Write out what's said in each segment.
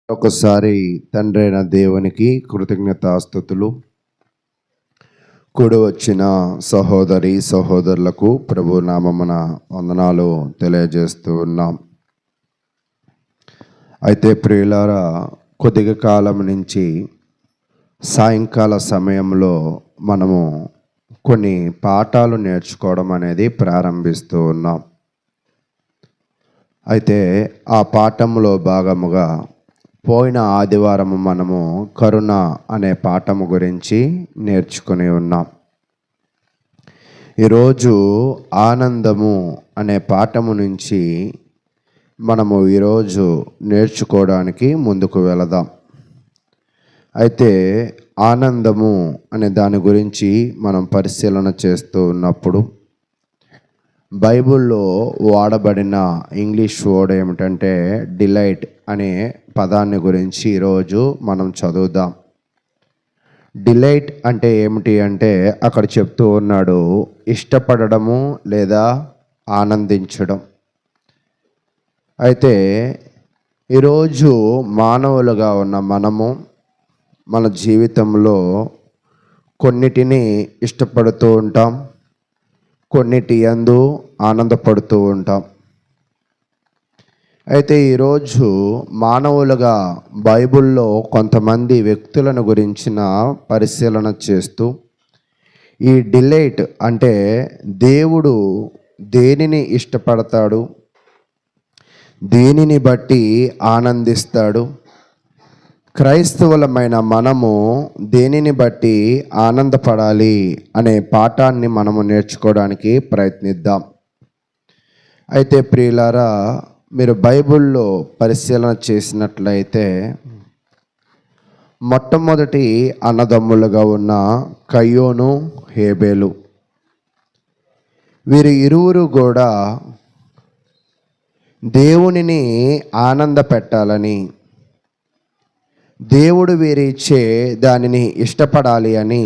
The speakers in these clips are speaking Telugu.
ఒకసారి తండ్రి అయిన దేవునికి కృతజ్ఞతాస్తుతులు. కూడి వచ్చిన సహోదరి సహోదరులకు ప్రభు నామమున వందనాలు తెలియజేస్తూ ఉన్నాం. అయితే ప్రియులారా, కొద్దిగా కాలం నుంచి సాయంకాల సమయంలో మనము కొన్ని పాఠాలు నేర్చుకోవడం అనేది ప్రారంభిస్తూ ఉన్నాం. అయితే ఆ పాఠంలో భాగముగా పోయిన ఆదివారం మనము కరుణ అనే పాఠము గురించి నేర్చుకుని ఉన్నాం. ఈరోజు ఆనందము అనే పాఠము నుంచి మనము ఈరోజు నేర్చుకోవడానికి ముందుకు వెళదాం. అయితే ఆనందము అనే దాని గురించి మనం పరిశీలన చేస్తూ ఉన్నప్పుడు బైబిల్లో వాడబడిన ఇంగ్లీష్ వర్డ్ ఏమిటంటే డిలైట్ అనే పదాన్ని గురించి ఈరోజు మనం చదువుదాం. డిలైట్ అంటే ఏమిటి అంటే అక్కడ చెప్తూ ఉన్నాడు, ఇష్టపడము లేదా ఆనందించడం. అయితే ఈరోజు మానవులుగా ఉన్న మనము మన జీవితంలో కొన్నిటిని ఇష్టపడుతూ ఉంటాం, కొన్నిటి యందు ఆనందపడుతూ ఉంటాం. అయితే ఈరోజు మానవులుగా బైబిల్లో కొంతమంది వ్యక్తులను గురించిన పరిశీలన చేస్తూ ఈ డిలైట్ అంటే దేవుడు దేనిని ఇష్టపడతాడు, దేనిని బట్టి ఆనందిస్తాడు, క్రైస్తవులమైన మనము దేనిని బట్టి ఆనందపడాలి అనే పాఠాన్ని మనము నేర్చుకోవడానికి ప్రయత్నిద్దాం. అయితే ప్రియులారా, మీరు బైబిల్లో పరిశీలన చేసినట్లయితే మొట్టమొదటి అన్నదమ్ములుగా ఉన్న కయ్యోను, హేబేలు, వీరు ఇరువురు కూడా దేవునిని ఆనంద పెట్టాలని, దేవుడు వీరిచ్చే దానిని ఇష్టపడాలి అని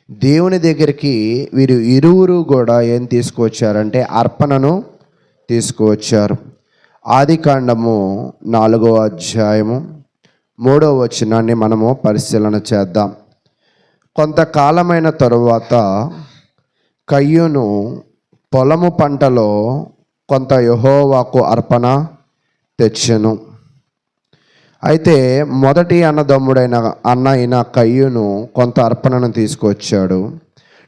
దేవుని దగ్గరికి వీరు ఇరువురు కూడా ఏం తీసుకువచ్చారంటే అర్పణను తీసుకువచ్చారు. ఆదికాండము 4వ అధ్యాయము 3వ వచనాన్ని మనము పరిశీలన చేద్దాం. కొంతకాలమైన తరువాత కయ్యూను పొలము పంటలో కొంత యెహోవాకు అర్పణ తెచ్చెను. అయితే మొదటి అన్న అయిన కయ్యూను కొంత అర్పణను తీసుకొచ్చాడు.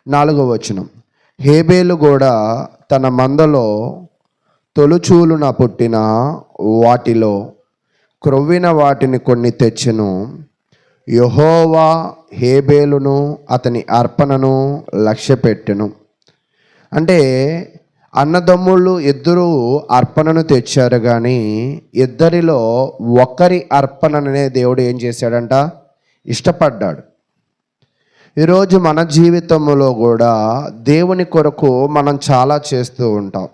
4వ వచనం, హేబేలు కూడా తన మందలో తొలుచూలున పుట్టిన వాటిలో క్రొవ్విన వాటిని కొన్ని తెచ్చెను. యెహోవా హేబేలును అతని అర్పణను లక్ష్యపెట్టెను. అంటే అన్నదమ్ముళ్ళు ఇద్దరు అర్పణను తెచ్చారు, కానీ ఇద్దరిలో ఒకరి అర్పణనే దేవుడు ఏం చేశాడంట, ఇష్టపడ్డాడు. ఈరోజు మన జీవితంలో కూడా దేవుని కొరకు మనం చాలా చేస్తూ ఉంటాం.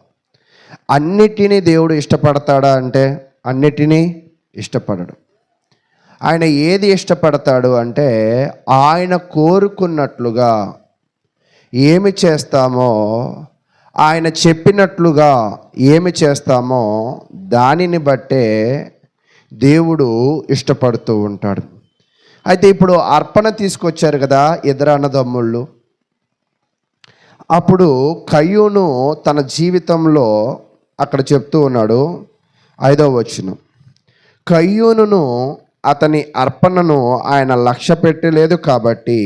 అన్నిటినీ దేవుడు ఇష్టపడతాడా అంటే అన్నిటినీ ఇష్టపడడు. ఆయన ఏది ఇష్టపడతాడు అంటే ఆయన కోరుకున్నట్లుగా ఏమి చేస్తామో, ఆయన చెప్పినట్లుగా ఏమి చేస్తామో దానిని బట్టే దేవుడు ఇష్టపడుతూ ఉంటాడు. అయితే ఇప్పుడు అర్పణ తీసుకొచ్చారు కదా ఇద్దరు అన్నదమ్ముళ్ళు. అప్పుడు కయ్యూను తన జీవితంలో అక్కడ చెప్తూ ఉన్నాడు, 5వ వచనం, కయ్యూనును అతని అర్పణను ఆయన లక్ష్య పెట్టలేదు కాబట్టి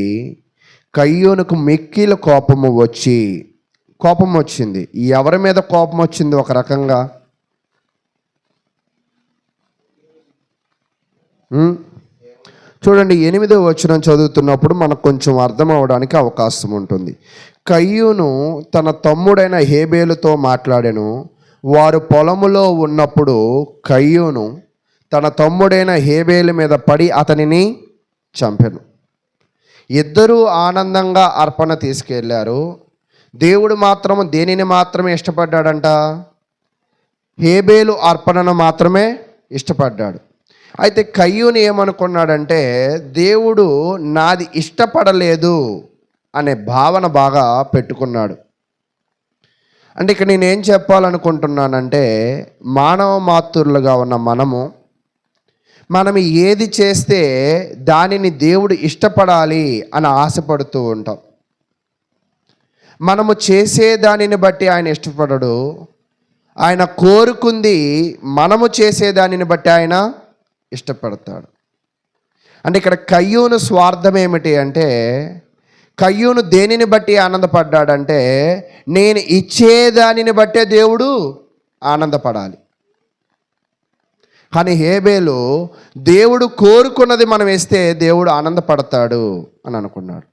కయ్యూనుకు మిక్కిల కోపం వచ్చింది. ఎవరి మీద కోపం వచ్చింది? ఒక రకంగా చూడండి, 8వ వచనం చదువుతున్నప్పుడు మనకు కొంచెం అర్థం అవడానికి అవకాశం ఉంటుంది. కయ్యూను తన తమ్ముడైన హేబేలుతో మాట్లాడెను. వారు పొలములో ఉన్నప్పుడు కయ్యూను తన తమ్ముడైన హేబేలు మీద పడి అతనిని చంపెను. ఇద్దరూ ఆనందంగా అర్పణ తీసుకెళ్లారు. దేవుడు మాత్రం దేనిని మాత్రమే ఇష్టపడ్డాడంట, హేబేలు అర్పణను మాత్రమే ఇష్టపడ్డాడు. అయితే కయ్యూను ఏమనుకున్నాడంటే దేవుడు నాది ఇష్టపడలేదు అనే భావన బాగా పెట్టుకున్నాడు. అంటే ఇక్కడ నేనేం చెప్పాలనుకుంటున్నానంటే మానవ మాతృలుగా ఉన్న మనము మనం ఏది చేస్తే దానిని దేవుడు ఇష్టపడాలి అని ఆశపడుతూ ఉంటాం. మనము చేసే దానిని బట్టి ఆయన ఇష్టపడడు. ఆయన కోరుకుంది మనము చేసే దానిని బట్టి ఆయన ఇష్టపడతాడు. అంటే ఇక్కడ కయ్యూను స్వార్థం ఏమిటి అంటే, కయ్యూను దేనిని బట్టి ఆనందపడ్డాడంటే, నేను ఇచ్చేదానిని బట్టే దేవుడు ఆనందపడాలి. కానీ హేబేలు దేవుడు కోరుకున్నది మనం వేస్తే దేవుడు ఆనందపడతాడు అని అనుకున్నాడు.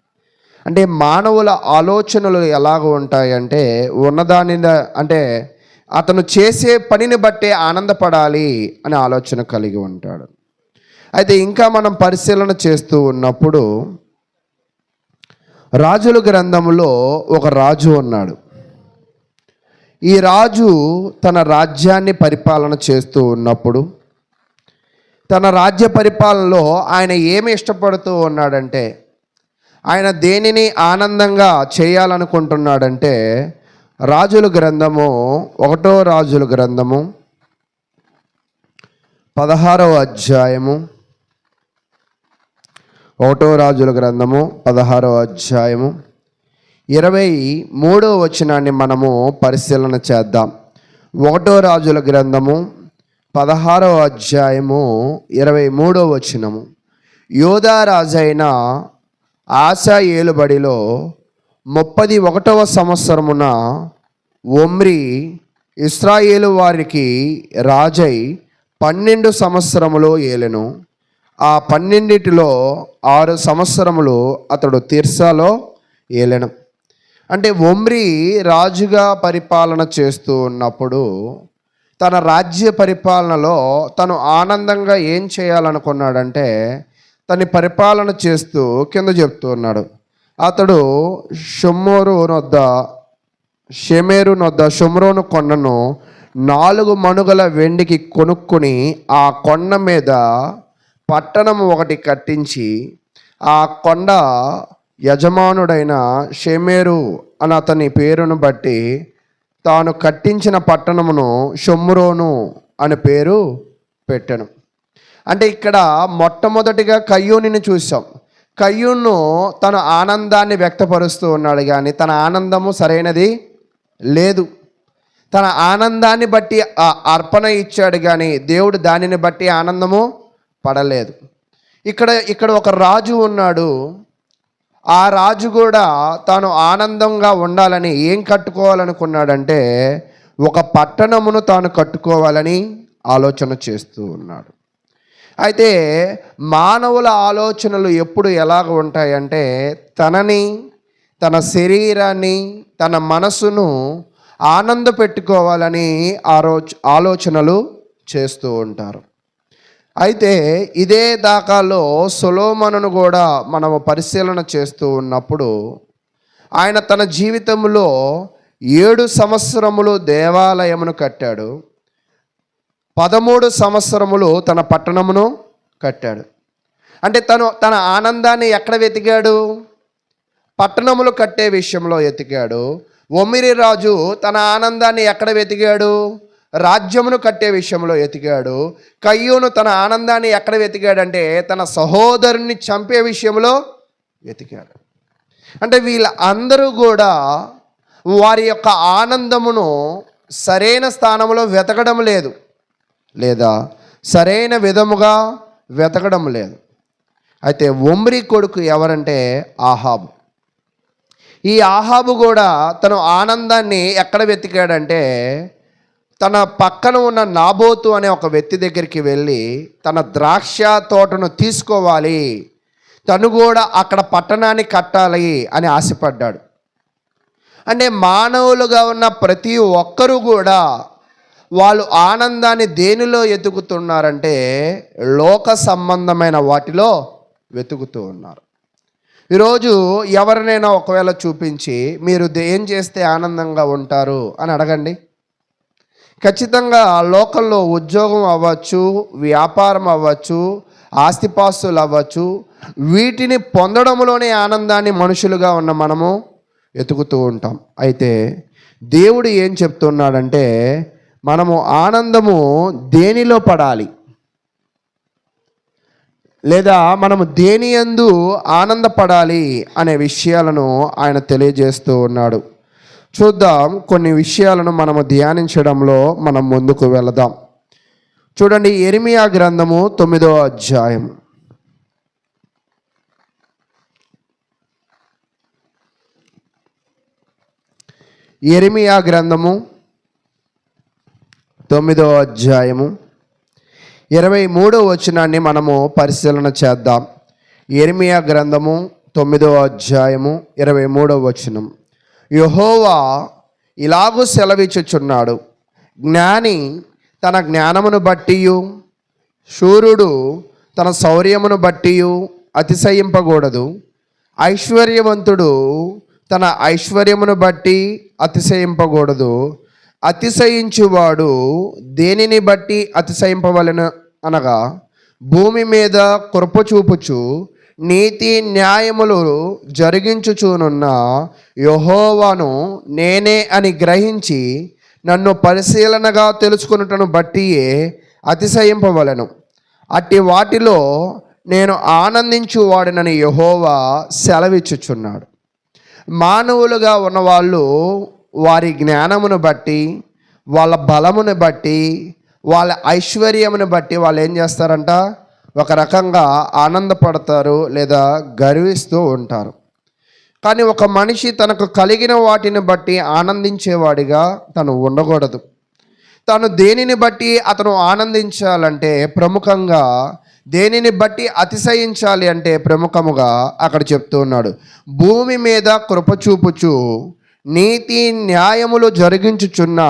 అంటే మానవుల ఆలోచనలు ఎలాగ ఉంటాయంటే, ఉన్నదానిని అంటే అతను చేసే పనిని బట్టే ఆనందపడాలి అనే ఆలోచన కలిగి ఉంటాడు. అయితే ఇంకా మనం పరిశీలన చేస్తూ ఉన్నప్పుడు రాజుల గ్రంథంలో ఒక రాజు ఉన్నాడు. ఈ రాజు తన రాజ్యాన్ని పరిపాలన చేస్తూ ఉన్నప్పుడు తన రాజ్య పరిపాలనలో ఆయన ఏమి ఇష్టపడుతూ ఉన్నాడంటే, ఆయన దేనిని ఆనందంగా చేయాలనుకుంటున్నాడంటే, రాజుల గ్రంథము 1 రాజుల గ్రంథము 16వ అధ్యాయము 1 రాజుల గ్రంథము 16వ అధ్యాయము 23వ వచనాన్ని మనము పరిశీలన చేద్దాం. 1 రాజుల గ్రంథము 16వ అధ్యాయము 23వ వచనము. యోధా రాజైన ఆసా ఏలుబడిలో 31వ సంవత్సరమున ఒమ్రి ఇశ్రాయేలు వారికి రాజై 12 సంవత్సరములు ఏలెను. ఆ 12లో 6 సంవత్సరములు అతడు తిర్సాలో ఏలెను. అంటే ఒమ్రి రాజుగా పరిపాలన చేస్తూ ఉన్నప్పుడు తన రాజ్య పరిపాలనలో తను ఆనందంగా ఏం చేయాలనుకున్నాడంటే, తన పరిపాలన చేస్తూ కింద చెప్తూ ఉన్నాడు, అతడు షోమ్రోను కొండను 4 మణుగల వెండికి కొనుక్కొని ఆ కొండ మీద పట్టణం ఒకటి కట్టించి ఆ కొండ యజమానుడైన షెమెరు అని అతని పేరును బట్టి తాను కట్టించిన పట్టణమును షోమ్రోను అని పేరు పెట్టెను. అంటే ఇక్కడ మొట్టమొదటిగా కయ్యూనిని చూసాం. కయ్యూను తన ఆనందాన్ని వ్యక్తపరుస్తూ ఉన్నాడు, కానీ తన ఆనందము సరైనది లేదు. తన ఆనందాన్ని బట్టి అర్పణ ఇచ్చాడు, కానీ దేవుడు దానిని బట్టి ఆనందము పడలేదు. ఇక్కడ ఒక రాజు ఉన్నాడు. ఆ రాజు కూడా తాను ఆనందంగా ఉండాలని ఏం కట్టుకోవాలనుకున్నాడంటే, ఒక పట్టణమును తాను కట్టుకోవాలని ఆలోచన చేస్తూ ఉన్నాడు. అయితే మానవుల ఆలోచనలు ఎప్పుడు ఎలాగ ఉంటాయంటే, తనని, తన శరీరాన్ని, తన మనసును ఆనంద పెట్టుకోవాలని ఆలోచనలు చేస్తూ ఉంటారు. అయితే ఇదే దాకాలో సొలొమోనును కూడా మనము పరిశీలన చేస్తూ ఉన్నప్పుడు ఆయన తన జీవితంలో 7 సంవత్సరములు దేవాలయమును కట్టాడు, 13 సంవత్సరములు తన పట్టణమును కట్టాడు. అంటే తన ఆనందాన్ని ఎక్కడ వెతికాడు? పట్టణములు కట్టే విషయంలో వెతికాడు. ఒమ్రి రాజు తన ఆనందాన్ని ఎక్కడ వెతికాడు? రాజ్యమును కట్టే విషయంలో వెతికాడు. కయ్యూను తన ఆనందాన్ని ఎక్కడ వెతికాడంటే తన సహోదరుని చంపే విషయంలో వెతికాడు. అంటే వీళ్ళ అందరూ కూడా వారి యొక్క ఆనందమును సరైన స్థానంలో వెతకడం లేదు, లేదా సరైన విధముగా వెతకడం లేదు. అయితే ఒమ్రి కొడుకు ఎవరంటే ఆహాబు. ఈ ఆహాబు కూడా తన ఆనందాన్ని ఎక్కడ వెతికాడంటే, తన పక్కన ఉన్న నాబోతు అనే ఒక వ్యక్తి దగ్గరికి వెళ్ళి తన ద్రాక్ష తోటను తీసుకోవాలి, తను కూడా అక్కడ పట్టణాన్ని కట్టాలి అని ఆశపడ్డాడు. అంటే మానవులుగా ఉన్న ప్రతి ఒక్కరూ కూడా వాళ్ళు ఆనందాన్ని దేనిలో వెతుకుతున్నారంటే లోక సంబంధమైన వాటిలో వెతుకుతూ ఉన్నారు. ఈరోజు ఎవరినైనా ఒకవేళ చూపించి మీరు ఏం చేస్తే ఆనందంగా ఉంటారు అని అడగండి, ఖచ్చితంగా లోకల్లో ఉద్యోగం అవ్వచ్చు, వ్యాపారం అవ్వచ్చు, ఆస్తిపాస్తులు అవ్వచ్చు, వీటిని పొందడంలోనే ఆనందాన్ని మనుషులుగా ఉన్న మనము వెతుకుతూ ఉంటాం. అయితే దేవుడు ఏం చెప్తున్నాడంటే, మనము ఆనందము దేనిలో పడాలి? లేదా మనము దేని యందు ఆనందపడాలి అనే విషయాలను ఆయన తెలియజేస్తూ ఉన్నాడు. చూద్దాం, కొన్ని విషయాలను మనము ధ్యానించడంలో మనం ముందుకు వెళదాం. చూడండి, యెరెమీయా గ్రంథము 9వ అధ్యాయం. యెరెమీయా గ్రంథము 9వ అధ్యాయము 23వ వచనాన్ని మనము పరిశీలన చేద్దాం. యెరెమీయా గ్రంథము 9వ అధ్యాయము 23వ వచనం. యెహోవా ఇలాగూ సెలవిచ్చుచున్నాడు, జ్ఞాని తన జ్ఞానమును బట్టియు శూరుడు తన శౌర్యమును బట్టియు అతిశయింపకూడదు. ఐశ్వర్యవంతుడు తన ఐశ్వర్యమును బట్టి అతిశయింపకూడదు. అతిశయించువాడు దేనిని బట్టి అతిశయింపవలెను అనగా, భూమి మీద కృప చూపుచు నీతి న్యాయములు జరిగించుచునున్న యెహోవాను నేనే అని గ్రహించి నన్ను పరిశీలనగా తెలుసుకొనుటను బట్టియే అతిశయింపవలెను. అట్టి వాటిలో నేను ఆనందించువాడినని యెహోవా సెలవిచ్చుచున్నాడు. మానవులుగా ఉన్నవాళ్ళు వారి జ్ఞానమును బట్టి, వాళ్ళ బలమును బట్టి, వాళ్ళ ఐశ్వర్యమును బట్టి వాళ్ళు ఏం చేస్తారంట, ఒక రకంగా ఆనందపడతారు లేదా గర్విస్తూ ఉంటారు. కానీ ఒక మనిషి తనకు కలిగిన వాటిని బట్టి ఆనందించేవాడిగా తను ఉండకూడదు. తను దేనిని బట్టి అతను ఆనందించాలంటే ప్రముఖంగా, దేనిని బట్టి అతిశయించాలి అంటే ప్రముఖముగా అక్కడ చెప్తూ ఉన్నాడు, భూమి మీద కృప చూపుచు నీతి న్యాయములు జరిగించుచున్న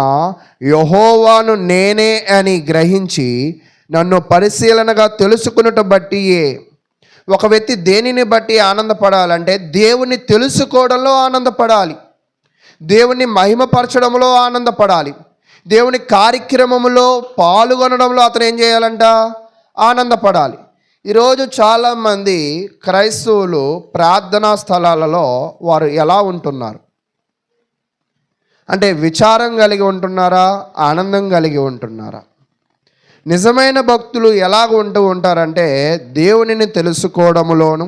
యెహోవాను నేనే అని గ్రహించి నన్ను పరిశీలనగా తెలుసుకున్నట బట్టియే. ఒక వ్యక్తి దేనిని బట్టి ఆనందపడాలంటే దేవుని తెలుసుకోవడంలో ఆనందపడాలి, దేవుని మహిమపరచడంలో ఆనందపడాలి, దేవుని కార్యక్రమంలో పాల్గొనడంలో అతను ఏం చేయాలంట, ఆనందపడాలి. ఈరోజు చాలామంది క్రైస్తవులు ప్రార్థనా స్థలాలలో వారు ఎలా ఉంటున్నారు అంటే, విచారం కలిగి ఉంటున్నారా, ఆనందం కలిగి ఉంటున్నారా? నిజమైన భక్తులు ఎలాగ ఉంటూ ఉంటారంటే, దేవునిని తెలుసుకోవడములోను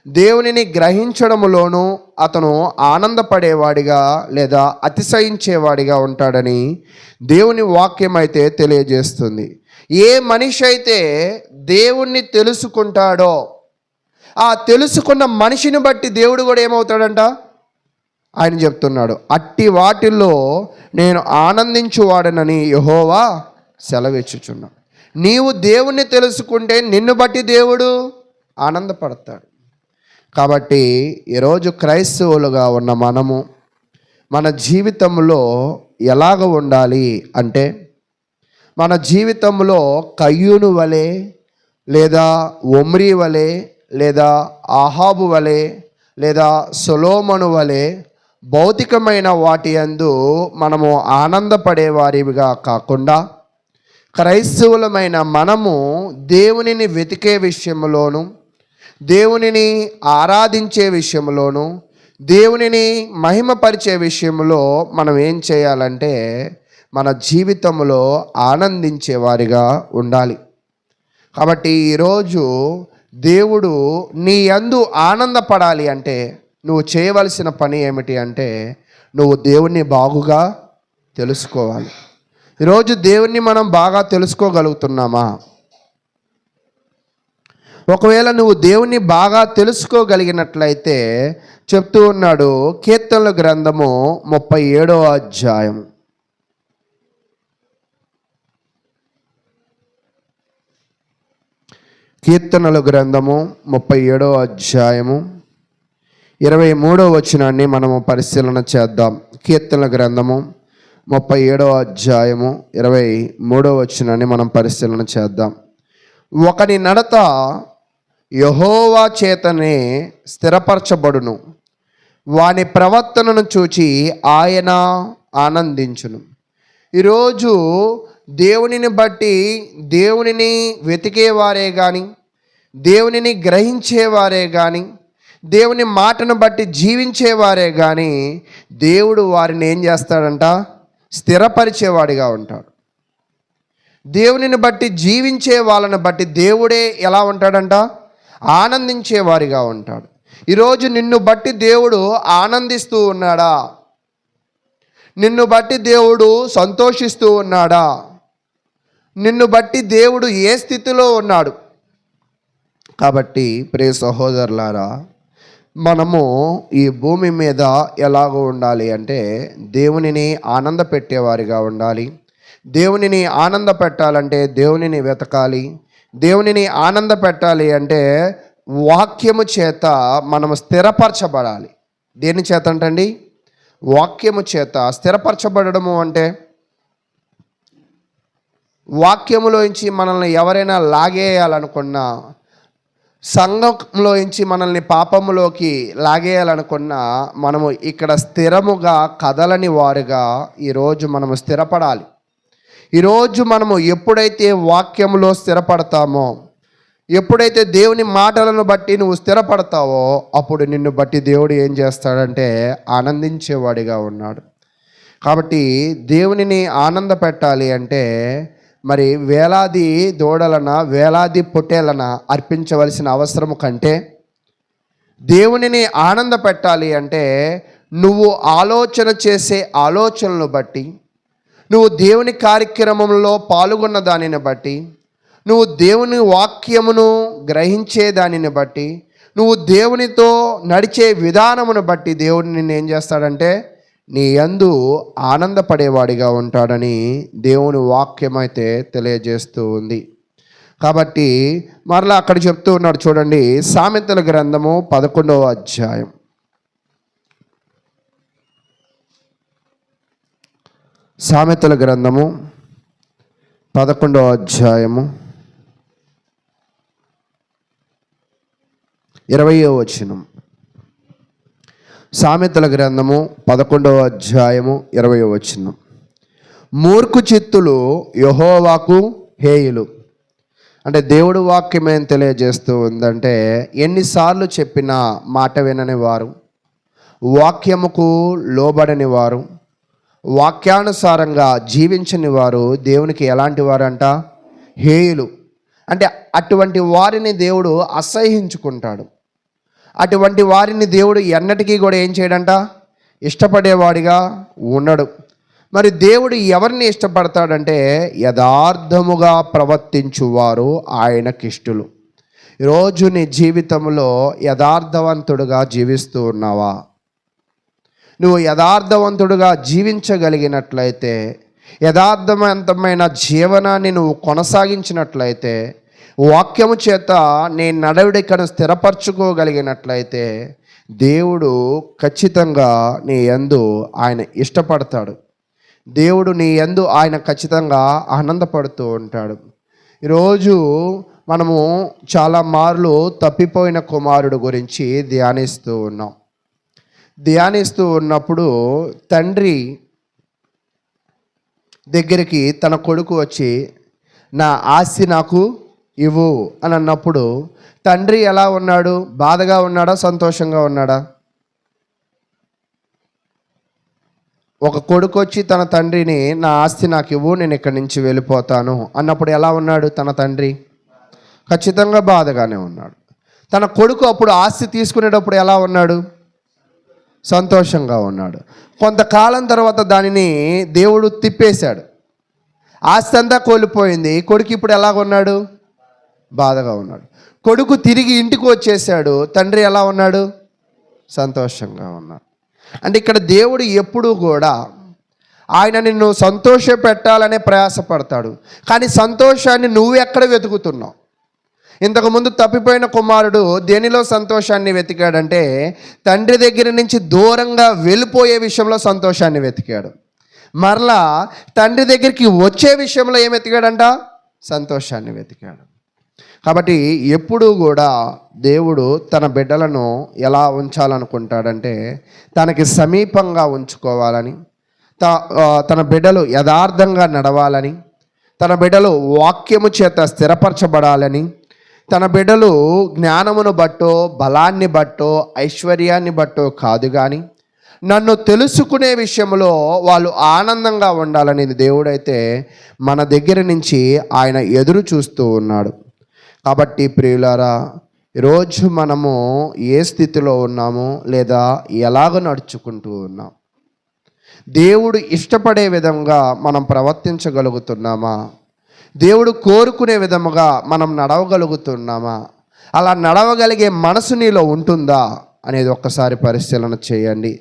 దేవునిని గ్రహించడములోను అతను ఆనందపడేవాడిగా లేదా అతిశయించేవాడిగా ఉంటాడని దేవుని వాక్యం అయితే తెలియజేస్తుంది. ఏ మనిషి అయితే దేవుణ్ణి తెలుసుకుంటాడో ఆ తెలుసుకున్న మనిషిని బట్టి దేవుడు కూడా ఏమవుతాడంట, ఆయన చెప్తున్నాడు, అట్టి వాటిల్లో నేను ఆనందించువాడనని యెహోవా సెలవిచ్చుచున్నాడు. నీవు దేవుణ్ణి తెలుసుకుంటే నిన్ను బట్టి దేవుడు ఆనందపడతాడు. కాబట్టి ఈరోజు క్రైస్తవులుగా ఉన్న మనము మన జీవితంలో ఎలాగ ఉండాలి అంటే, మన జీవితంలో కయ్యూను వలె లేదా ఒమ్రీ వలె లేదా ఆహాబు వలె లేదా సొలొమోను వలె భౌతికమైన వాటి యందు మనము ఆనందపడే వారిగా కాకుండా, క్రైస్తవులమైన మనము దేవునిని వెతికే విషయంలోను, దేవునిని ఆరాధించే విషయంలోను, దేవునిని మహిమపరిచే విషయంలో మనం ఏం చేయాలంటే మన జీవితంలో ఆనందించే వారిగా ఉండాలి. కాబట్టి ఈరోజు దేవుడు నీ యందు ఆనందపడాలి అంటే నువ్వు చేయవలసిన పని ఏమిటి అంటే, నువ్వు దేవుణ్ణి బాగుగా తెలుసుకోవాలి. ఈరోజు దేవుణ్ణి మనం బాగా తెలుసుకోగలుగుతున్నామా? ఒకవేళ నువ్వు దేవుణ్ణి బాగా తెలుసుకోగలిగినట్లయితే చెప్తూ ఉన్నాడు, కీర్తనల గ్రంథము 37వ అధ్యాయం. కీర్తనల గ్రంథము 37వ అధ్యాయము 23వ వచనాన్ని మనము పరిశీలన చేద్దాం. కీర్తనల గ్రంథము 37వ అధ్యాయము 23వ వచనాన్ని మనం పరిశీలన చేద్దాం. ఒకని నడత యెహోవా చేతనే స్థిరపరచబడును, వాని ప్రవర్తనను చూచి ఆయన ఆనందించును. ఈరోజు దేవునిని బట్టి దేవునిని వెతికేవారే కానీ, దేవునిని గ్రహించేవారే కానీ, దేవుని మాటను బట్టి జీవించేవారే కానీ దేవుడు వారిని ఏం చేస్తాడంట, స్థిరపరిచేవాడిగా ఉంటాడు. దేవునిని బట్టి జీవించే వాళ్ళని బట్టి దేవుడే ఎలా ఉంటాడంట? ఆనందించే వారిగా ఉంటాడు. ఈరోజు నిన్ను బట్టి దేవుడు ఆనందిస్తూ ఉన్నాడా? నిన్ను బట్టి దేవుడు సంతోషిస్తూ ఉన్నాడా? నిన్ను బట్టి దేవుడు ఏ స్థితిలో ఉన్నాడు? కాబట్టి ప్రియ సహోదరులారా, మనము ఈ భూమి మీద ఎలాగో ఉండాలి అంటే దేవునిని ఆనంద పెట్టేవారిగా ఉండాలి. దేవునిని ఆనంద పెట్టాలంటే దేవునిని వెతకాలి. దేవునిని ఆనంద పెట్టాలి అంటే వాక్యము చేత మనము స్థిరపరచబడాలి. దేని చేత అంటండి? వాక్యము చేత స్థిరపరచబడము అంటే వాక్యములోంచి మనల్ని ఎవరైనా లాగేయాలనుకున్నా, సంఘంలోంచి మనల్ని పాపములోకి లాగేయాలనుకున్నా, మనము ఇక్కడ స్థిరముగా కదలని వారుగా ఈరోజు మనము స్థిరపడాలి. ఈరోజు మనము ఎప్పుడైతే వాక్యములో స్థిరపడతామో, ఎప్పుడైతే దేవుని మాటలను బట్టి నువ్వు స్థిరపడతావో, అప్పుడు నిన్ను బట్టి దేవుడు ఏం చేస్తాడంటే ఆనందించేవాడిగా ఉన్నాడు. కాబట్టి దేవునిని ఆనంద పెట్టాలి అంటే మరి వేలాది దూడలన వేలాది పొట్టేలన అర్పించవలసిన అవసరం కంటే, దేవునిని ఆనంద పెట్టాలి అంటే నువ్వు ఆలోచన చేసే ఆలోచనలు బట్టి, నువ్వు దేవుని కార్యక్రమంలో పాల్గొన్న దానిని బట్టి, నువ్వు దేవుని వాక్యమును గ్రహించే దానిని బట్టి, నువ్వు దేవునితో నడిచే విధానమును బట్టి దేవుడు నిన్ను ఏం చేస్తాడంటే నీ యందు ఆనందపడేవాడిగా ఉంటాడని దేవుని వాక్యం అయితే తెలియజేస్తూ ఉంది. కాబట్టి మరలా అక్కడ చెప్తూ ఉన్నాడు చూడండి, సామెతల గ్రంథము 11వ అధ్యాయం. సామెతల గ్రంథము 11వ అధ్యాయము 20వ వచనం. సామెతల గ్రంథము 11వ అధ్యాయము 20వ వచనం. మూర్ఖు చిత్తులు యెహోవాకు హేయులు. అంటే దేవుడు వాక్యం ఏం తెలియజేస్తూ ఉందంటే, ఎన్నిసార్లు చెప్పినా మాట వినని వారు, వాక్యముకు లోబడని వారు, వాక్యానుసారంగా జీవించని వారు దేవునికి ఎలాంటి వారంట? హేయులు. అంటే అటువంటి వారిని దేవుడు అసహ్యించుకుంటాడు. అటువంటి వారిని దేవుడు ఎన్నటికీ కూడా ఏం చేయడంట? ఇష్టపడేవాడిగా ఉండడు. మరి దేవుడు ఎవరిని ఇష్టపడతాడంటే యథార్థముగా ప్రవర్తించువారు ఆయనకిష్టులు. ఈరోజు నీ జీవితంలో యథార్థవంతుడుగా జీవిస్తూ ఉన్నావా? నువ్వు యథార్థవంతుడుగా జీవించగలిగినట్లయితే, యథార్థవంతమైన జీవనాన్ని నువ్వు కొనసాగించినట్లయితే, వాక్యము చేత నీ నడవడికను స్థిరపరచుకోగలిగినట్లయితే, దేవుడు ఖచ్చితంగా నీ యందు ఆయన ఇష్టపడతాడు. దేవుడు నీ యందు ఆయన ఖచ్చితంగా ఆనందపడుతూ ఉంటాడు. ఈరోజు మనము చాలా మార్లు తప్పిపోయిన కుమారుడు గురించి ధ్యానిస్తూ ఉన్నప్పుడు తండ్రి దగ్గరికి తన కొడుకు వచ్చి నా ఆస్తి నాకు ఇవ్వు అని అన్నప్పుడు తండ్రి ఎలా ఉన్నాడు? బాధగా ఉన్నాడా? సంతోషంగా ఉన్నాడా? ఒక కొడుకు వచ్చి తన తండ్రిని నా ఆస్తి నాకు ఇవ్వు, నేను ఇక్కడి నుంచి వెళ్ళిపోతాను అన్నప్పుడు ఎలా ఉన్నాడు తన తండ్రి? ఖచ్చితంగా బాధగానే ఉన్నాడు. తన కొడుకు అప్పుడు ఆస్తి తీసుకునేటప్పుడు ఎలా ఉన్నాడు? సంతోషంగా ఉన్నాడు. కొంతకాలం తర్వాత దానిని దేవుడు తిప్పేశాడు. ఆస్తి అంతా కోల్పోయింది. కొడుకు ఇప్పుడు ఎలాగున్నాడు? బాధగా ఉన్నాడు. కొడుకు తిరిగి ఇంటికి వచ్చేసాడు. తండ్రి ఎలా ఉన్నాడు? సంతోషంగా ఉన్నాడు. అంటే ఇక్కడ దేవుడు ఎప్పుడూ కూడా ఆయన నిన్ను సంతోష పెట్టాలనే ప్రయాసపడతాడు. కానీ సంతోషాన్ని నువ్వు ఎక్కడ వెతుకుతున్నావు? ఇంతకుముందు తప్పిపోయిన కుమారుడు దేనిలో సంతోషాన్ని వెతికాడంటే తండ్రి దగ్గర నుంచి దూరంగా వెళ్ళిపోయే విషయంలో సంతోషాన్ని వెతికాడు. మరలా తండ్రి దగ్గరికి వచ్చే విషయంలో ఏం వెతికాడంట? సంతోషాన్ని వెతికాడు. కాబట్టి ఎప్పుడూ కూడా దేవుడు తన బిడ్డలను ఎలా ఉంచాలనుకుంటాడంటే తనకి సమీపంగా ఉంచుకోవాలని, తన బిడ్డలు యథార్థంగా నడవాలని, తన బిడ్డలు వాక్యము చేత స్థిరపరచబడాలని, తన బిడ్డలు జ్ఞానమును బట్టో బలాన్ని బట్టో ఐశ్వర్యాన్ని బట్టో కాదు కానీ నన్ను తెలుసుకునే విషయంలో వాళ్ళు ఆనందంగా ఉండాలని దేవుడైతే మన దగ్గర నుంచి ఆయన ఎదురు చూస్తూ ఉన్నాడు. కాబట్టి ప్రియులారా, ఈరోజు మనము ఏ స్థితిలో ఉన్నాము లేదా ఎలాగ నడుచుకుంటూ ఉన్నాం? దేవుడు ఇష్టపడే విధంగా మనం ప్రవర్తించగలుగుతున్నామా? దేవుడు కోరుకునే విధముగా మనం నడవగలుగుతున్నామా? అలా నడవగలిగే మనసు నీలో ఉంటుందా అనేది ఒక్కసారి పరిశీలన చేయండి.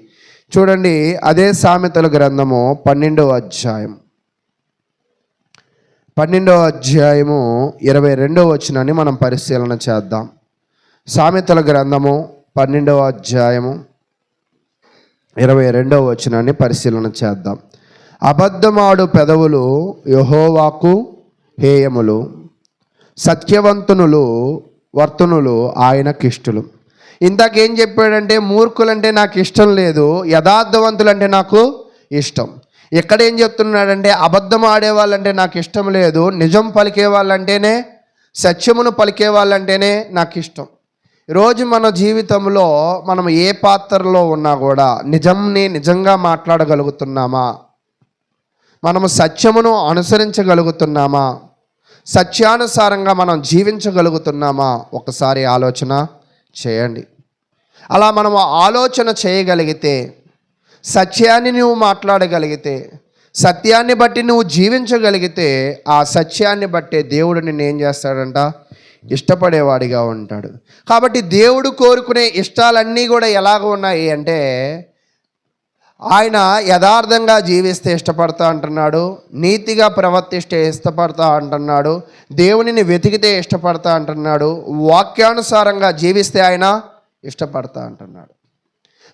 చూడండి, అదే సామెతల గ్రంథము 12వ అధ్యాయము 22వ వచనాన్ని మనం పరిశీలన చేద్దాం. సామెతల గ్రంథము 12వ అధ్యాయము 22వ వచనాన్ని పరిశీలన చేద్దాం. అబద్ధమాడు పెదవులు యెహోవాకు హేయములు, సత్యవంతునులు వర్తనులు ఆయనకిష్టులు. ఇందాకేం చెప్పాడంటే, మూర్ఖులంటే నాకు ఇష్టం లేదు, యథార్థవంతులంటే నాకు ఇష్టం. ఇక్కడ ఏం చెప్తున్నాడంటే, అబద్ధం ఆడేవాళ్ళంటే నాకు ఇష్టం లేదు, నిజం పలికే వాళ్ళంటేనే, సత్యమును పలికే వాళ్ళంటేనే నాకు ఇష్టం. ఈరోజు మన జీవితంలో మనం ఏ పాత్రలో ఉన్నా కూడా నిజంగా మాట్లాడగలుగుతున్నామా? మనము సత్యమును అనుసరించగలుగుతున్నామా? సత్యానుసారంగా మనం జీవించగలుగుతున్నామా? ఒకసారి ఆలోచన చేయండి. అలా మనము ఆలోచన చేయగలిగితే, సత్యాన్ని నువ్వు మాట్లాడగలిగితే, సత్యాన్ని బట్టి నువ్వు జీవించగలిగితే, ఆ సత్యాన్ని బట్టే దేవుడు నిన్ను ఏం చేస్తాడంట? ఇష్టపడేవాడిగా ఉంటాడు. కాబట్టి దేవుడు కోరుకునే ఇష్టాలన్నీ కూడా ఎలాగ ఉన్నాయి అంటే, ఆయన యథార్థంగా జీవిస్తే ఇష్టపడతా అంటున్నాడు, నీతిగా ప్రవర్తిస్తే ఇష్టపడతా అంటున్నాడు, దేవునిని వెతికితే ఇష్టపడతా అంటున్నాడు, వాక్యానుసారంగా జీవిస్తే ఆయన ఇష్టపడతా అంటున్నాడు.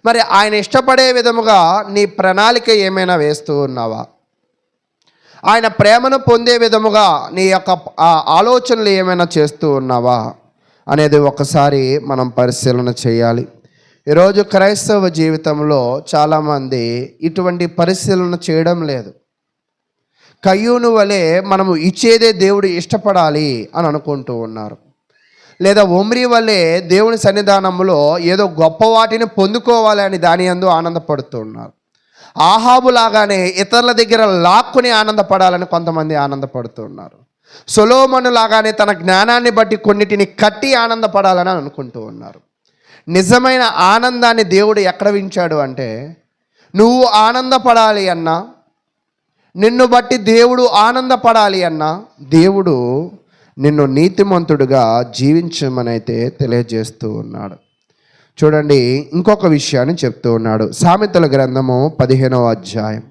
మరి ఆయన ఇష్టపడే విధముగా నీ ప్రణాళిక ఏమైనా వేస్తూ ఉన్నావా? ఆయన ప్రేమను పొందే విధముగా నీ యొక్క ఆలోచనలు ఏమైనా చేస్తూ ఉన్నావా అనేది ఒకసారి మనం పరిశీలన చేయాలి. ఈరోజు క్రైస్తవ జీవితంలో చాలామంది ఇటువంటి పరిశీలన చేయడం లేదు. కయ్యూను వలె మనము ఇచ్చేదే దేవుడు ఇష్టపడాలి అని అనుకుంటూ ఉన్నారు. లేదా ఒమ్రీ వలె దేవుని సన్నిధానంలో ఏదో గొప్ప వాటిని పొందుకోవాలి అని దాని యందు ఆనందపడుతూ ఉన్నారు. ఆహాబు లాగానే ఇతరుల దగ్గర లాక్కుని ఆనందపడాలని కొంతమంది ఆనందపడుతూ ఉన్నారు. సొలొమోను లాగానే తన జ్ఞానాన్ని బట్టి కొన్నిటిని కట్టి ఆనందపడాలని అనుకుంటూ ఉన్నారు. నిజమైన ఆనందాన్ని దేవుడు ఎక్కడ వించాడు అంటే, నువ్వు ఆనందపడాలి అన్నా, నిన్ను బట్టి దేవుడు ఆనందపడాలి అన్నా, దేవుడు నిన్ను నీతిమంతుడుగా జీవించమనైతే తెలియజేస్తూ ఉన్నాడు. చూడండి, ఇంకొక విషయాన్ని చెప్తూ ఉన్నాడు. సామెతల గ్రంథము 15వ అధ్యాయం,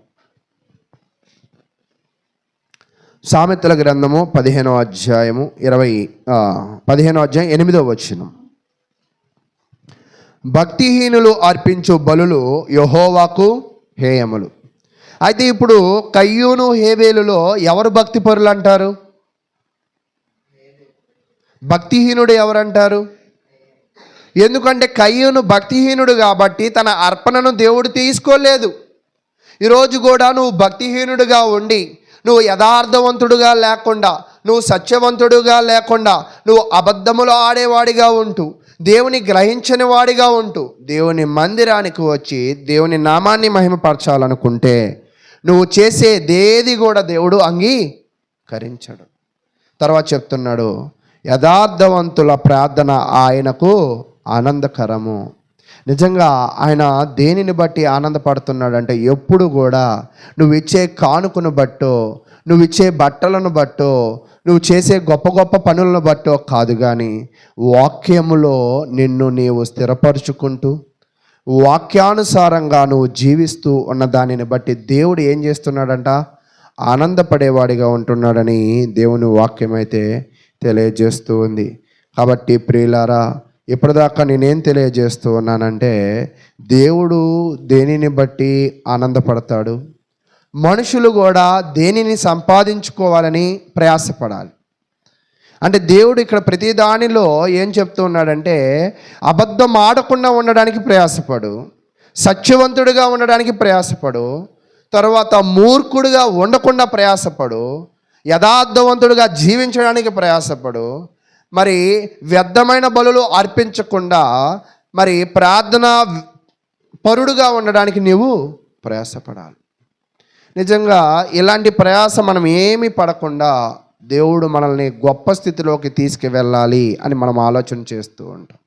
సామెతల గ్రంథము 15వ అధ్యాయము 15వ అధ్యాయం 8వ వచనం. భక్తిహీనులు అర్పించు బలులు యెహోవాకు హేయములు. అయితే ఇప్పుడు కయ్యూను హేబేలులో ఎవరు భక్తి పరులు అంటారు? భక్తిహీనుడు ఎవరంటారు? ఎందుకంటే కయ్యూను భక్తిహీనుడు కాబట్టి తన అర్పణను దేవుడు తీసుకోలేదు. ఈరోజు కూడా నువ్వు భక్తిహీనుడిగా ఉండి, నువ్వు యథార్థవంతుడుగా లేకుండా, నువ్వు సత్యవంతుడుగా లేకుండా, నువ్వు అబద్ధములు ఆడేవాడిగా ఉంటూ, దేవుని గ్రహించని వాడిగా ఉంటూ దేవుని మందిరానికి వచ్చి దేవుని నామాన్ని మహిమపరచాలనుకుంటే, నువ్వు చేసేదేది కూడా దేవుడు అంగీకరించడు. తర్వాత చెప్తున్నాడు, యథార్థవంతుల ప్రార్థన ఆయనకు ఆనందకరము. నిజంగా ఆయన దేనిని బట్టి ఆనందపడుతున్నాడంటే, ఎప్పుడు కూడా నువ్వు ఇచ్చే కానుకను బట్టో, నువ్వు ఇచ్చే బట్టలను బట్టో, నువ్వు చేసే గొప్ప గొప్ప పనులను బట్టో కాదు, కానీ వాక్యములో నిన్ను నీవు స్థిరపరుచుకుంటూ వాక్యానుసారంగా నువ్వు జీవిస్తూ ఉన్న దానిని బట్టి దేవుడు ఏం చేస్తున్నాడంట? ఆనందపడేవాడిగా ఉంటున్నాడని దేవుని వాక్యం అయితే తెలియజేస్తూ ఉంది. కాబట్టి ప్రియులారా, ఇప్పటిదాకా నేనేం తెలియజేస్తూ ఉన్నానంటే, దేవుడు దేనిని బట్టి ఆనందపడతాడు? మనుషులు కూడా దేనిని సంపాదించుకోవాలని ప్రయాసపడాలి. అంటే దేవుడు ఇక్కడ ప్రతి దానిలో ఏం చెప్తూ ఉన్నాడంటే, అబద్ధం ఆడకుండా ఉండడానికి ప్రయాసపడు, సత్యవంతుడిగా ఉండడానికి ప్రయాసపడు, తర్వాత మూర్ఖుడిగా ఉండకుండా ప్రయాసపడు, యథార్థవంతుడిగా జీవించడానికి ప్రయాసపడు, మరి వ్యర్థమైన బలులు అర్పించకుండా, మరి ప్రార్థన పరుడుగా ఉండడానికి నీవు ప్రయాసపడాలి. నిజంగా ఇలాంటి ప్రయాస మనం ఏమీ పడకుండా దేవుడు మనల్ని గొప్ప స్థితిలోకి తీసుకువెళ్ళాలి అని మనం ఆలోచన చేస్తూ ఉంటాం.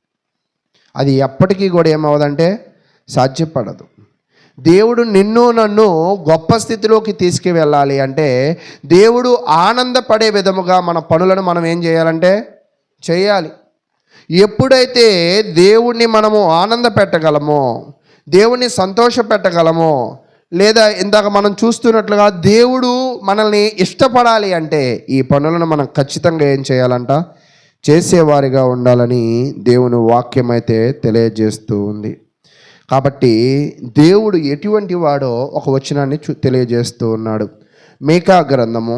అది ఎప్పటికీ కూడా ఏమవుదంటే సాధ్యపడదు. దేవుడు నిన్ను నన్ను గొప్ప స్థితిలోకి తీసుకువెళ్ళాలి అంటే దేవుడు ఆనందపడే విధముగా మన పనులను మనం ఏం చేయాలంటే చేయాలి. ఎప్పుడైతే దేవుణ్ణి మనము ఆనంద పెట్టగలమో, దేవుణ్ణి సంతోష పెట్టగలమో, లేదా ఇందాక మనం చూస్తున్నట్లుగా దేవుడు మనల్ని ఇష్టపడాలి అంటే ఈ పనులను మనం ఖచ్చితంగా ఏం చేయాలంట, చేసేవారిగా ఉండాలని దేవుని వాక్యం అయితే తెలియజేస్తూ ఉంది. కాబట్టి దేవుడు ఎటువంటి వాడో ఒక వచనాన్ని తెలియజేస్తూ ఉన్నాడు. మీకా గ్రంథము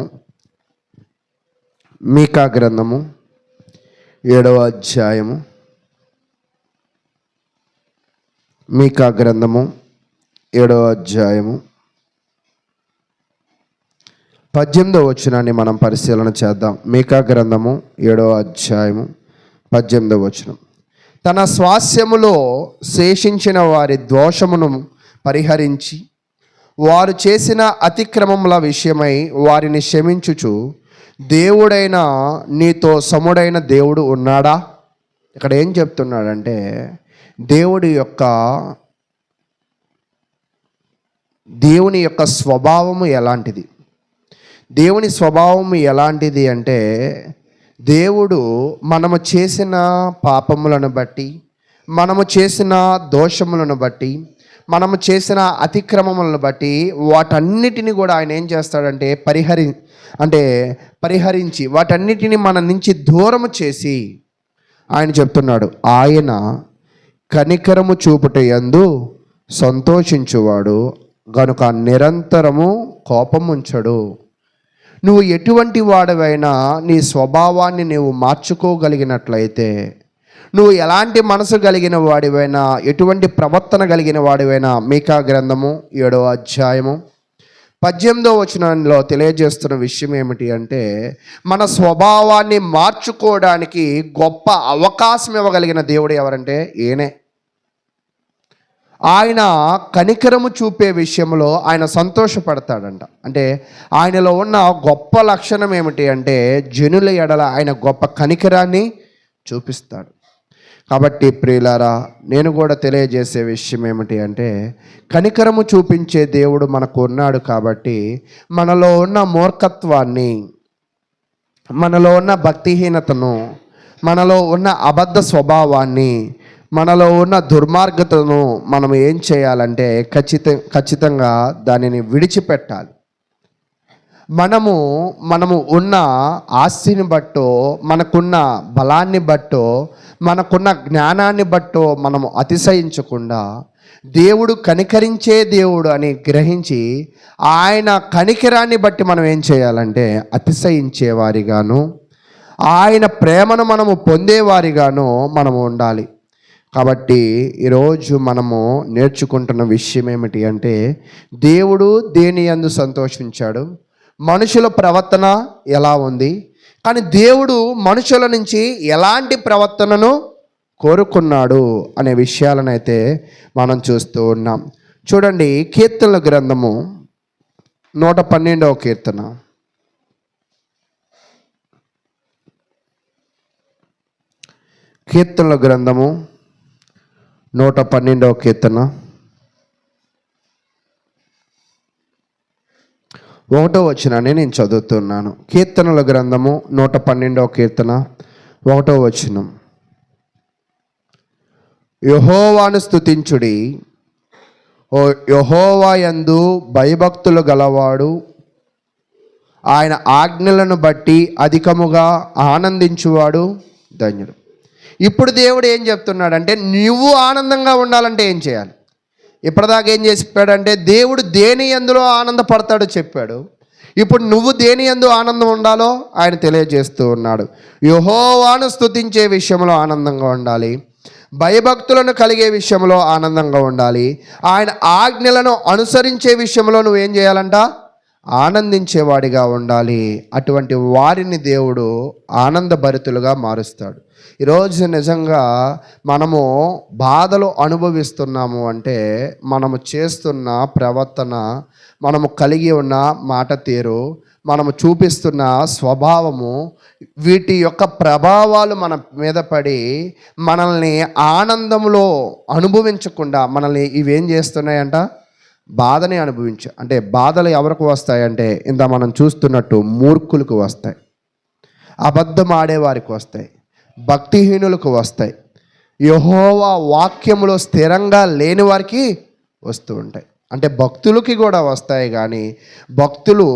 7వ అధ్యాయము, మీకా గ్రంథము 7వ అధ్యాయము 18వ వచనాన్ని మనం పరిశీలన చేద్దాం. మీకా గ్రంథము 7వ అధ్యాయము 18వ వచనం. తన స్వాస్యములో శేషించిన వారి దోషమును పరిహరించి వారు చేసిన అతిక్రమముల విషయమై వారిని క్షమించుచు దేవుడైన నీతో సముడైన దేవుడు ఉన్నాడా? ఇక్కడ ఏం చెప్తున్నాడంటే దేవుని యొక్క స్వభావము ఎలాంటిది? దేవుని స్వభావము ఎలాంటిది అంటే దేవుడు మనము చేసిన పాపములను బట్టి, మనము చేసిన దోషములను బట్టి, మనము చేసిన అతిక్రమములను బట్టి వాటన్నిటిని కూడా ఆయన ఏం చేస్తాడంటే పరిహరించి వాటన్నిటిని మన నుంచి దూరము చేసి ఆయన చెప్తున్నాడు, ఆయన కనికరము చూపుట యందు సంతోషించువాడు గనుక నిరంతరము కోపముంచడు. నువ్వు ఎటువంటి వాడివైనా నీ స్వభావాన్ని నువ్వు మార్చుకోగలిగినట్లయితే, నువ్వు ఎలాంటి మనసు కలిగిన వాడివైనా, ఎటువంటి ప్రవర్తన కలిగిన వాడివైనా, మీకా గ్రంథము 7వ అధ్యాయము 18వ వచనంలో తెలియజేస్తున్న విషయం ఏమిటి అంటే మన స్వభావాన్ని మార్చుకోవడానికి గొప్ప అవకాశం ఇవ్వగలిగిన దేవుడు ఎవరంటే ఈయనే. ఆయన కనికరము చూపే విషయంలో ఆయన సంతోషపడతాడంట. అంటే ఆయనలో ఉన్న గొప్ప లక్షణం ఏమిటి అంటే జనుల ఎడల ఆయన గొప్ప కనికరాన్ని చూపిస్తాడు. కాబట్టి ప్రియులారా, నేను కూడా తెలియజేసే విషయం ఏమిటి అంటే కనికరము చూపించే దేవుడు మనకు ఉన్నాడు. కాబట్టి మనలో ఉన్న మూర్ఖత్వాన్ని, మనలో ఉన్న భక్తిహీనతను, మనలో ఉన్న అబద్ధ స్వభావాన్ని, మనలో ఉన్న దుర్మార్గతను మనం ఏం చేయాలంటే ఖచ్చితంగా దానిని విడిచిపెట్టాలి. మనము ఉన్న ఆస్తిని బట్టో, మనకున్న బలాన్ని బట్టో, మనకున్న జ్ఞానాన్ని బట్టో మనము అతిశయించకుండా దేవుడు కనికరించే దేవుడు అని గ్రహించి ఆయన కనికరాన్ని బట్టి మనం ఏం చేయాలంటే అతిశయించేవారిగాను, ఆయన ప్రేమను మనము పొందేవారిగాను మనము ఉండాలి. కాబట్టి ఈరోజు మనము నేర్చుకుంటున్న విషయం ఏమిటి అంటే దేవుడు దేని యందు సంతోషించాడు, మనుషుల ప్రవర్తన ఎలా ఉంది, కానీ దేవుడు మనుషుల నుంచి ఎలాంటి ప్రవర్తనను కోరుకున్నాడు అనే విషయాలను అయితే మనం చూస్తూ ఉన్నాం. చూడండి, కీర్తనల గ్రంథము 112వ కీర్తన, కీర్తనల గ్రంథము 112వ కీర్తన 1వ వచనాన్ని నేను చదువుతున్నాను. కీర్తనల గ్రంథము 112వ కీర్తన 1వ వచనం. యెహోవాను స్తుతించుడి, ఓ యెహోవా యందు భయభక్తులు గలవాడు ఆయన ఆజ్ఞలను బట్టి అధికముగా ఆనందించువాడు ధన్యుడు. ఇప్పుడు దేవుడు ఏం చెప్తున్నాడంటే నువ్వు ఆనందంగా ఉండాలంటే ఏం చేయాలి? ఇప్పటిదాకా ఏం చెప్పాడంటే దేవుడు దేని యందులో ఆనందపడతాడో చెప్పాడు. ఇప్పుడు నువ్వు దేని యందు ఆనందం ఉండాలో ఆయన తెలియజేస్తూ ఉన్నాడు. యెహోవాను స్తుతించే విషయంలో ఆనందంగా ఉండాలి, భయభక్తులను కలిగే విషయంలో ఆనందంగా ఉండాలి, ఆయన ఆజ్ఞలను అనుసరించే విషయంలో నువ్వేం చేయాలంట? ఆనందించేవాడిగా ఉండాలి. అటువంటి వారిని దేవుడు ఆనందభరితులుగా మారుస్తాడు. ఈరోజు నిజంగా మనము బాధలు అనుభవిస్తున్నాము అంటే మనము చేస్తున్న ప్రవర్తన, మనము కలిగి ఉన్న మాట తీరు, మనము చూపిస్తున్న స్వభావము, వీటి యొక్క ప్రభావాలు మన మీద పడి మనల్ని ఆనందంలో అనుభవించకుండా మనల్ని ఇవేం చేస్తున్నాయంట, బాధని అంటే బాధలు ఎవరికి వస్తాయంటే ఇంత మనం చూస్తున్నట్టు మూర్ఖులకు వస్తాయి, అబద్ధం ఆడేవారికి వస్తాయి, భక్తిహీనులకు వస్తాయి, యెహోవా వాక్యములో స్థిరంగా లేని వారికి వస్తూ ఉంటాయి. అంటే భక్తులకి కూడా వస్తాయి, కానీ భక్తులు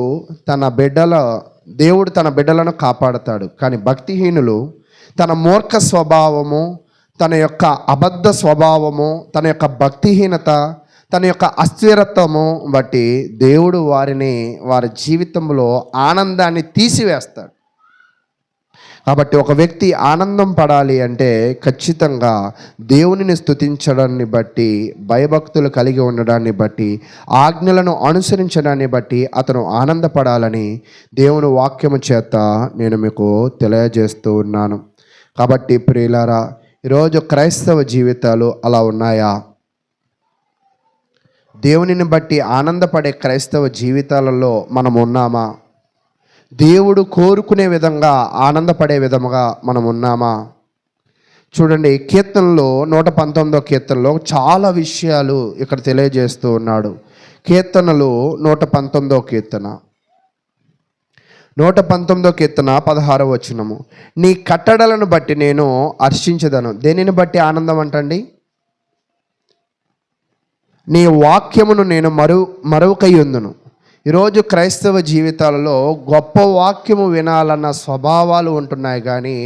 దేవుడు తన బిడ్డలను కాపాడతాడు. కానీ భక్తిహీనులు తన మూర్ఖ స్వభావము, తన యొక్క అబద్ధ స్వభావము, తన యొక్క భక్తిహీనత, తన యొక్క అస్థిరత్వము బట్టి దేవుడు వారి జీవితంలో ఆనందాన్ని తీసివేస్తాడు. కాబట్టి ఒక వ్యక్తి ఆనందం పడాలి అంటే ఖచ్చితంగా దేవునిని స్తుతించడాన్ని బట్టి, భయభక్తులు కలిగి ఉండడాన్ని బట్టి, ఆజ్ఞలను అనుసరించడాన్ని బట్టి అతను ఆనందపడాలని దేవుని వాక్యము చేత నేను మీకు తెలియజేస్తూ ఉన్నాను. కాబట్టి ప్రియులారా, ఈరోజు క్రైస్తవ జీవితాలు అలా ఉన్నాయా? దేవునిని బట్టి ఆనందపడే క్రైస్తవ జీవితాలలో మనం ఉన్నామా? దేవుడు కోరుకునే విధంగా ఆనందపడే విధముగా మనం ఉన్నామా? చూడండి, కీర్తనలో 119వ కీర్తనలో చాలా విషయాలు ఇక్కడ తెలియజేస్తూ ఉన్నాడు. కీర్తనలు 119వ కీర్తన 16వ వచనము, నీ కట్టడలను బట్టి నేను హర్షించదను. దేనిని బట్టి ఆనందం అంటండి? నీ వాక్యమును నేను మరువకయ్యుందును. ఈరోజు క్రైస్తవ జీవితాలలో గొప్ప వాక్యము వినాలన్న స్వభావాలు ఉంటున్నాయి, కానీ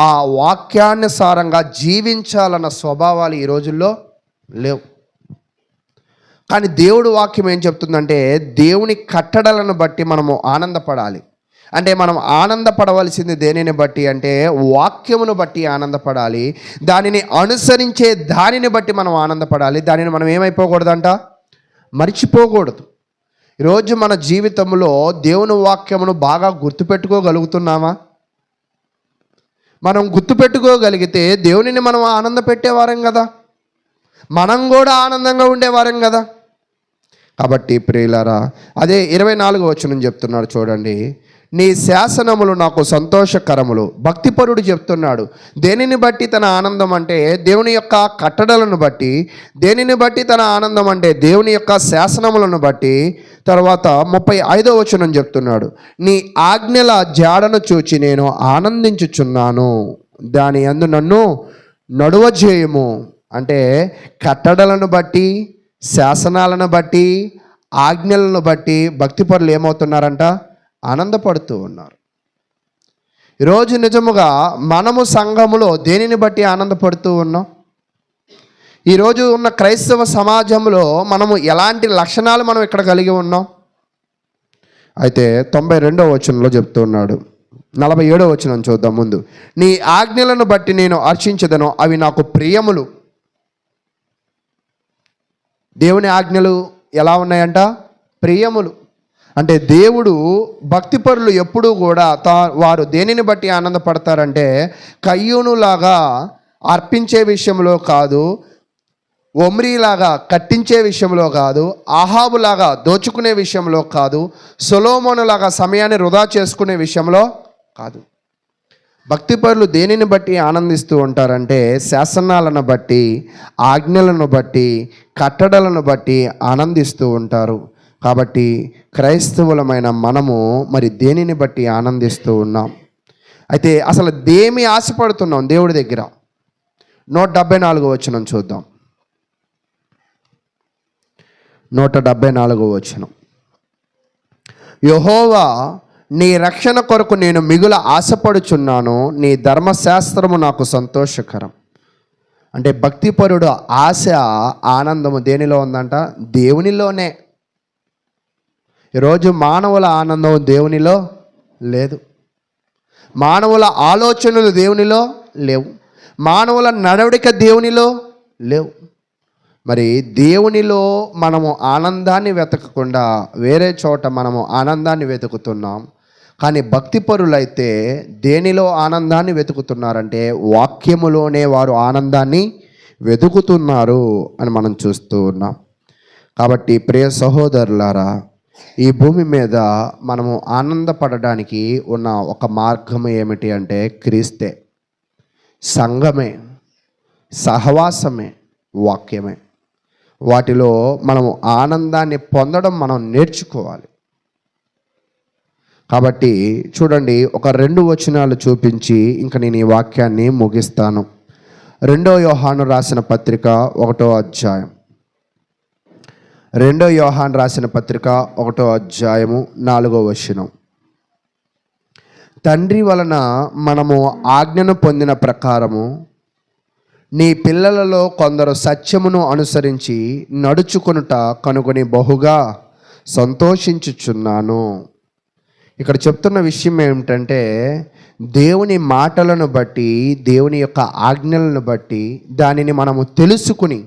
ఆ వాక్యానుసారంగా జీవించాలన్న స్వభావాలు ఈ రోజుల్లో లేవు. కానీ దేవుడు వాక్యం ఏం చెప్తుందంటే దేవుని కట్టడలను బట్టి మనము ఆనందపడాలి. అంటే మనం ఆనందపడవలసింది దేనిని బట్టి అంటే వాక్యమును బట్టి ఆనందపడాలి. దానిని అనుసరించే దానిని బట్టి మనం ఆనందపడాలి. దానిని మనం ఏమైపోకూడదంట, మర్చిపోకూడదు. ఈరోజు మన జీవితంలో దేవుని వాక్యమును బాగా గుర్తుపెట్టుకోగలుగుతున్నామా? మనం గుర్తుపెట్టుకోగలిగితే దేవునిని మనం ఆనంద పెట్టేవారం కదా, మనం కూడా ఆనందంగా ఉండేవారం కదా. కాబట్టి ప్రియులారా, అదే 24వ వచనం చెప్తున్నాడు చూడండి, నీ శాసనములు నాకు సంతోషకరములు. భక్తిపరుడు చెప్తున్నాడు. దేనిని బట్టి తన ఆనందం అంటే దేవుని యొక్క కట్టడలను బట్టి. దేనిని బట్టి తన ఆనందం అంటే దేవుని యొక్క శాసనములను బట్టి. తర్వాత 35వ వచనం చెప్తున్నాడు, నీ ఆజ్ఞల జాడను చూచి నేను ఆనందించుచున్నాను, దాని యందు నన్ను నడువజేయము. అంటే కట్టడలను బట్టి, శాసనాలను బట్టి, ఆజ్ఞలను బట్టి భక్తిపరులు ఏమవుతున్నారంట, ఆనందపడుతూ ఉన్నారు. ఈరోజు నిజముగా మనము సంఘములో దేనిని బట్టి ఆనందపడుతూ ఉన్నాం? ఈరోజు ఉన్న క్రైస్తవ సమాజంలో మనము ఎలాంటి లక్షణాలు మనం ఇక్కడ కలిగి ఉన్నాం? అయితే 92వ వచనంలో చెప్తున్నాడు. 47వ వచనం చూద్దాం ముందు. నీ ఆజ్ఞలను బట్టి నేను హర్షించదను, అవి నాకు ప్రియములు. దేవుని ఆజ్ఞలు ఎలా ఉన్నాయంట? ప్రియములు. అంటే దేవుడు భక్తిపరులు ఎప్పుడూ కూడా వారు దేనిని బట్టి ఆనందపడతారంటే కయ్యూనులాగా అర్పించే విషయంలో కాదు, ఒమ్రీలాగా కట్టించే విషయంలో కాదు, ఆహాబులాగా దోచుకునే విషయంలో కాదు, సొలొమోనులాగా సమయాన్ని వృధా చేసుకునే విషయంలో కాదు. భక్తిపరులు దేనిని బట్టి ఆనందిస్తూ ఉంటారంటే శాసనాలను బట్టి, ఆజ్ఞలను బట్టి, కట్టడలను బట్టి ఆనందిస్తూ ఉంటారు. కాబట్టి క్రైస్తవులమైన మనము మరి దేనిని బట్టి ఆనందిస్తూ ఉన్నాం? అయితే అసలు దేమి ఆశపడుతున్నాం దేవుడి దగ్గర? 174వ వచనం చూద్దాం. 174వ వచనం, యెహోవా నీ రక్షణ కొరకు నేను మిగుల ఆశపడుచున్నాను, నీ ధర్మశాస్త్రము నాకు సంతోషకరం. అంటే భక్తిపరుడు ఆశ, ఆనందము దేనిలో ఉందంట? దేవునిలోనే. ఈరోజు మానవుల ఆనందం దేవునిలో లేదు, మానవుల ఆలోచనలు దేవునిలో లేవు, మానవుల నడవడిక దేవునిలో లేవు. మరి దేవునిలో మనము ఆనందాన్ని వెతకకుండా వేరే చోట మనము ఆనందాన్ని వెతుకుతున్నాం. కానీ భక్తిపరులైతే దేనిలో ఆనందాన్ని వెతుకుతున్నారంటే వాక్యములోనే వారు ఆనందాన్ని వెతుకుతున్నారు అని మనం చూస్తూ ఉన్నాం. కాబట్టి ప్రియ సహోదరులారా, ఈ భూమి మీద మనము ఆనందపడడానికి ఉన్న ఒక మార్గం ఏమిటి అంటే క్రీస్తే, సంఘమే, సహవాసమే, వాక్యమే. వాటిలో మనము ఆనందాన్ని పొందడం మనం నేర్చుకోవాలి. కాబట్టి చూడండి, ఒక 2 వచనాలు చూపించి ఇంక నేను ఈ వాక్యాన్ని ముగిస్తాను. 2 యోహాను రాసిన పత్రిక 1వ అధ్యాయం. 2 యోహాను రాసిన పత్రిక 1వ అధ్యాయము 4వ వచనం. తండ్రి వలన మనము ఆజ్ఞను పొందిన ప్రకారము నీ పిల్లలలో కొందరు సత్యమును అనుసరించి నడుచుకొనుట కనుగొని బహుగా సంతోషించుచున్నాను. ఇక్కడ చెప్తున్న విషయం ఏమిటంటే, దేవుని మాటలను బట్టి, దేవుని యొక్క ఆజ్ఞలను బట్టి దానిని మనము తెలుసుకుని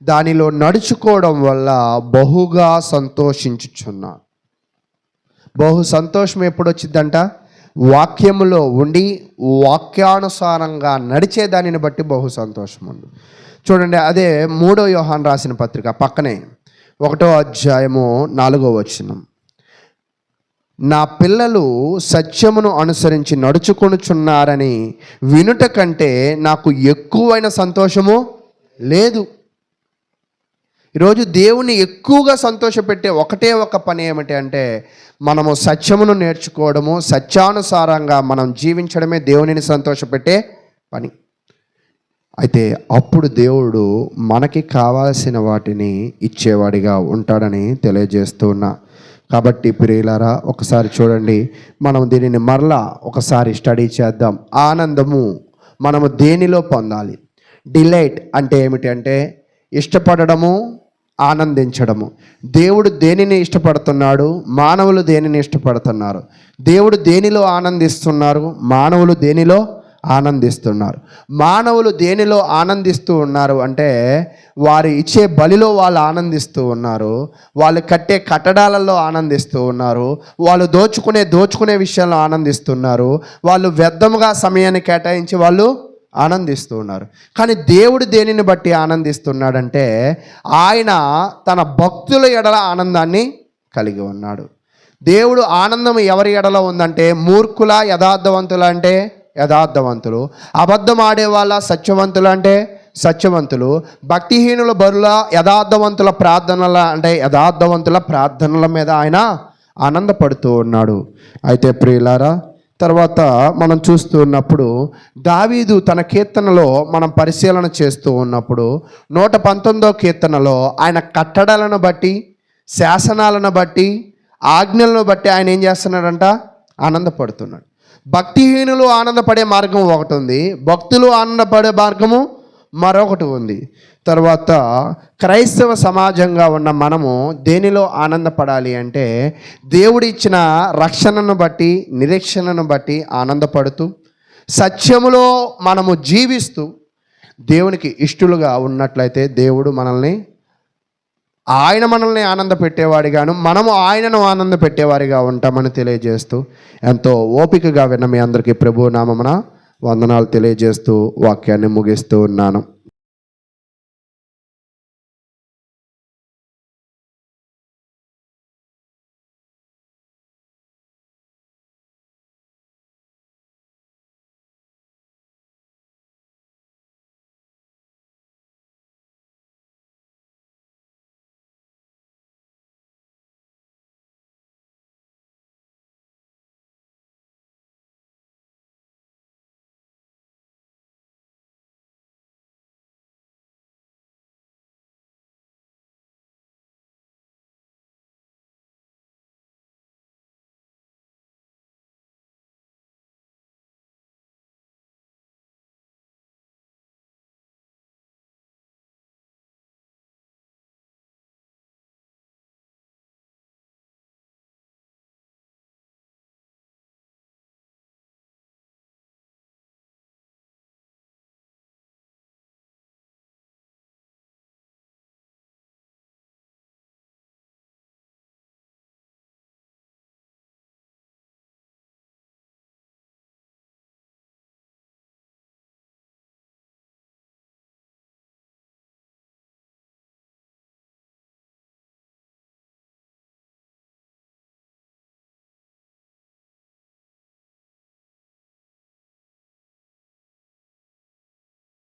దానిలో నడుచుకోవడం వల్ల బహుగా సంతోషించుచున్నాను. బహు సంతోషం ఎప్పుడు వచ్చిందంట? వాక్యములో ఉండి వాక్యానుసారంగా నడిచే దానిని బట్టి బహు సంతోషం ఉంది. చూడండి, అదే 3 యోహాను రాసిన పత్రిక పక్కనే 1వ అధ్యాయము 4వ వచనం. నా పిల్లలు సత్యమును అనుసరించి నడుచుకొనుచున్నారని వినుట కంటే నాకు ఎక్కువైన సంతోషము లేదు. ఈరోజు దేవుని ఎక్కువగా సంతోషపెట్టే ఒకటే ఒక పని ఏమిటి అంటే, మనము సత్యమును నేర్చుకోవడము, సత్యానుసారంగా మనం జీవించడమే దేవునిని సంతోషపెట్టే పని. అయితే అప్పుడు దేవుడు మనకి కావాల్సిన వాటిని ఇచ్చేవాడిగా ఉంటాడని తెలియజేస్తున్నా. కాబట్టి ప్రియులారా, ఒకసారి చూడండి, మనం దీనిని మరలా ఒకసారి స్టడీ చేద్దాం. ఆనందము మనము దేనిలో పొందాలి? డిలైట్ అంటే ఏమిటి అంటే ఇష్టపడడము, ఆనందించడము. దేవుడు దేనిని ఇష్టపడుతున్నాడు? మానవులు దేనిని ఇష్టపడుతున్నారు? దేవుడు దేనిలో ఆనందిస్తున్నారు? మానవులు దేనిలో ఆనందిస్తున్నారు? మానవులు దేనిలో ఆనందిస్తూ ఉన్నారు అంటే వారు ఇచ్చే బలిలో వాళ్ళు ఆనందిస్తూ ఉన్నారు, వాళ్ళు కట్టే కట్టడాలలో ఆనందిస్తూ ఉన్నారు, వాళ్ళు దోచుకునే విషయంలో ఆనందిస్తున్నారు, వాళ్ళు వ్యర్థముగా సమయాన్ని కేటాయించి వాళ్ళు ఆనందిస్తూ ఉన్నారు. కానీ దేవుడు దేనిని బట్టి ఆనందిస్తున్నాడంటే ఆయన తన భక్తుల ఎడల ఆనందాన్ని కలిగి ఉన్నాడు. దేవుడు ఆనందం ఎవరి ఎడల ఉందంటే మూర్ఖుల, యథార్థవంతుల అంటే యథార్థవంతులు, అబద్ధం ఆడే వాళ్ళ, సత్యవంతులు అంటే సత్యవంతులు, భక్తిహీనుల బరుల, యథార్థవంతుల ప్రార్థనల అంటే యథార్థవంతుల ప్రార్థనల మీద ఆయన ఆనందపడుతూ ఉన్నాడు. అయితే ప్రియులారా, తర్వాత మనం చూస్తూ ఉన్నప్పుడు దావీదు తన కీర్తనలో మనం పరిశీలన చేస్తూ ఉన్నప్పుడు 119వ కీర్తనలో ఆయన కట్టడలను బట్టి, శాసనాలను బట్టి, ఆజ్ఞలను బట్టి ఆయన ఏం చేస్తున్నాడంట? ఆనందపడుతున్నాడు. భక్తిహీనులు ఆనందపడే మార్గం ఒకటి ఉంది, భక్తులు ఆనందపడే మార్గము మరొకటి ఉంది. తర్వాత క్రైస్తవ సమాజంగా ఉన్న మనము దేనిలో ఆనందపడాలి అంటే దేవుడు ఇచ్చిన రక్షణను బట్టి, నిరీక్షణను బట్టి ఆనందపడుతూ, సత్యములో మనము జీవిస్తూ దేవునికి ఇష్టలుగా ఉన్నట్లయితే దేవుడు ఆయన మనల్ని ఆనంద పెట్టేవాడిగాను, మనము ఆయనను ఆనంద పెట్టేవారిగా ఉంటామని తెలియజేస్తూ, ఎంతో ఓపికగా విన్న మీ అందరికీ ప్రభు నామమున వందనాలు తెలియజేస్తూ వాక్యాన్ని ముగిస్తూ ఉన్నాను.